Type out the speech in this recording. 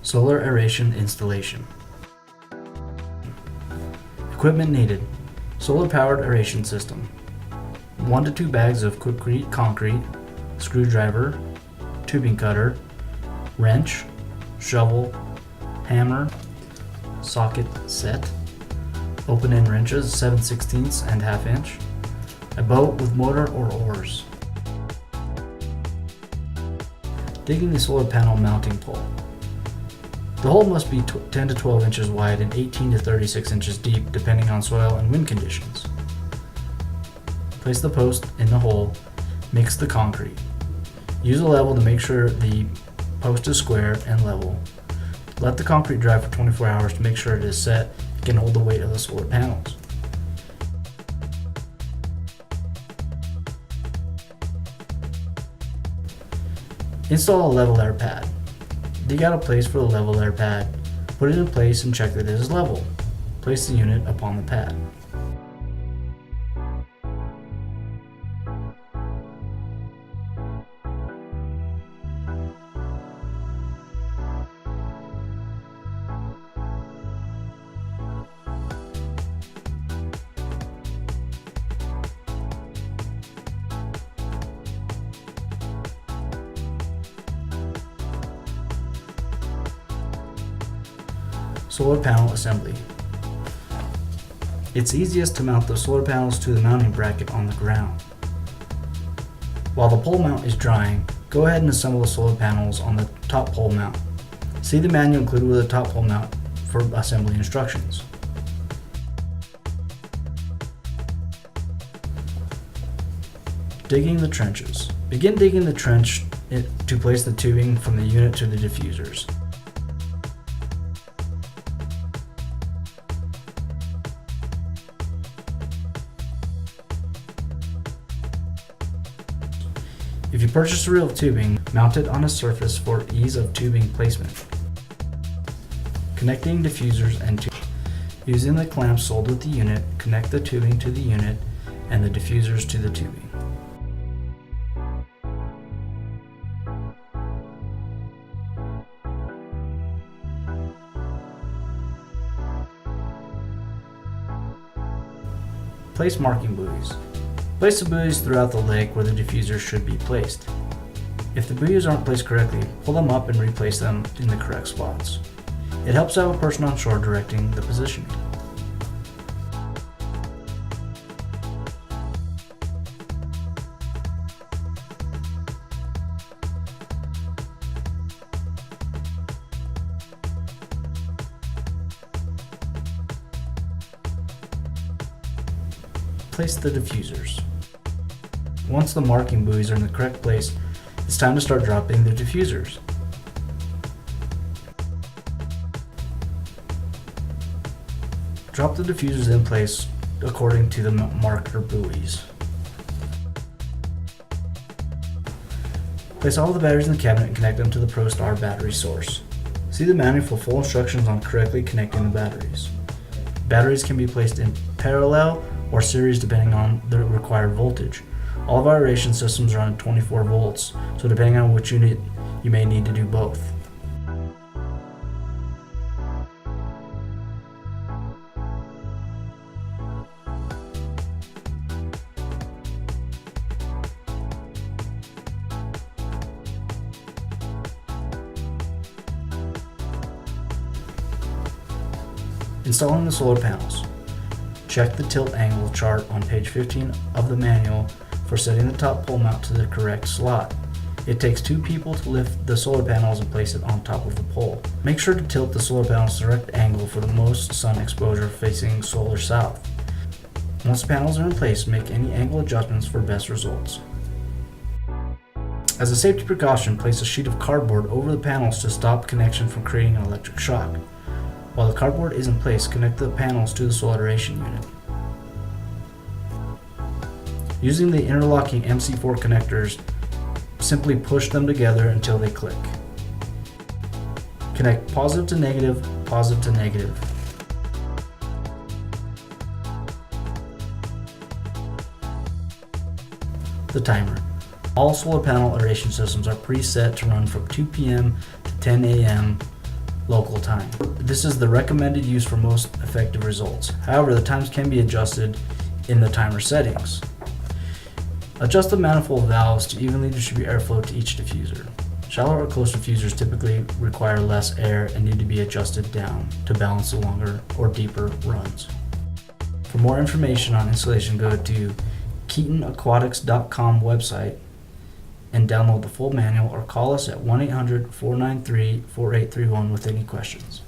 Solar aeration installation. Equipment needed. Solar powered aeration system. 1 to 2 bags of quickcrete concrete, screwdriver, tubing cutter, wrench, shovel, hammer, socket set, open end wrenches 7/16 and 1/2 inch, a boat with motor or oars. Digging the solar panel mounting pole. The hole must be 10 to 12 inches wide and 18 to 36 inches deep depending on soil and wind conditions. Place the post in the hole, mix the concrete. Use a level to make sure the post is square and level. Let the concrete dry for 24 hours to make sure it is set and can hold the weight of the solar panels. Install a level air pad. Dig out a place for the level air pad, put it in place and check that it is level. Place the unit upon the pad. Solar panel assembly. It's easiest to mount the solar panels to the mounting bracket on the ground. While the pole mount is drying, go ahead and assemble the solar panels on the top pole mount. See the manual included with the top pole mount for assembly instructions. Digging the trenches. Begin digging the trench to place the tubing from the unit to the diffusers. If you purchase a reel of tubing, mount it on a surface for ease of tubing placement. Connecting diffusers and tubing. Using the clamps sold with the unit, connect the tubing to the unit and the diffusers to the tubing. Place marking buoys. Place the buoys throughout the lake where the diffusers should be placed. If the buoys aren't placed correctly, pull them up and replace them in the correct spots. It helps to have a person on shore directing the positioning. Place the diffusers. Once the marking buoys are in the correct place, it's time to start dropping the diffusers. Drop the diffusers in place according to the marker buoys. Place all the batteries in the cabinet and connect them to the ProStar battery source. See the manual for full instructions on correctly connecting the batteries. Batteries can be placed in parallel or series depending on the required voltage. All of our aeration systems are on 24 volts, so depending on which unit, you may need to do both. Installing the solar panels. Check the tilt angle chart on page 15 of the manual for setting the top pole mount to the correct slot. It takes 2 people to lift the solar panels and place it on top of the pole. Make sure to tilt the solar panels to the correct angle for the most sun exposure facing solar south. Once the panels are in place, make any angle adjustments for best results. As a safety precaution, place a sheet of cardboard over the panels to stop connection from creating an electric shock. While the cardboard is in place, connect the panels to the solar aeration unit. Using the interlocking MC4 connectors, simply push them together until they click. Connect positive to negative, positive to negative. The timer. All solar panel aeration systems are preset to run from 2 p.m. to 10 a.m. local time. This is the recommended use for most effective results. However, the times can be adjusted in the timer settings. Adjust the manifold valves to evenly distribute airflow to each diffuser. Shallow or close diffusers typically require less air and need to be adjusted down to balance the longer or deeper runs. For more information on installation, go to KeatonAquatics.com website and download the full manual, or call us at 1-800-493-4831 with any questions.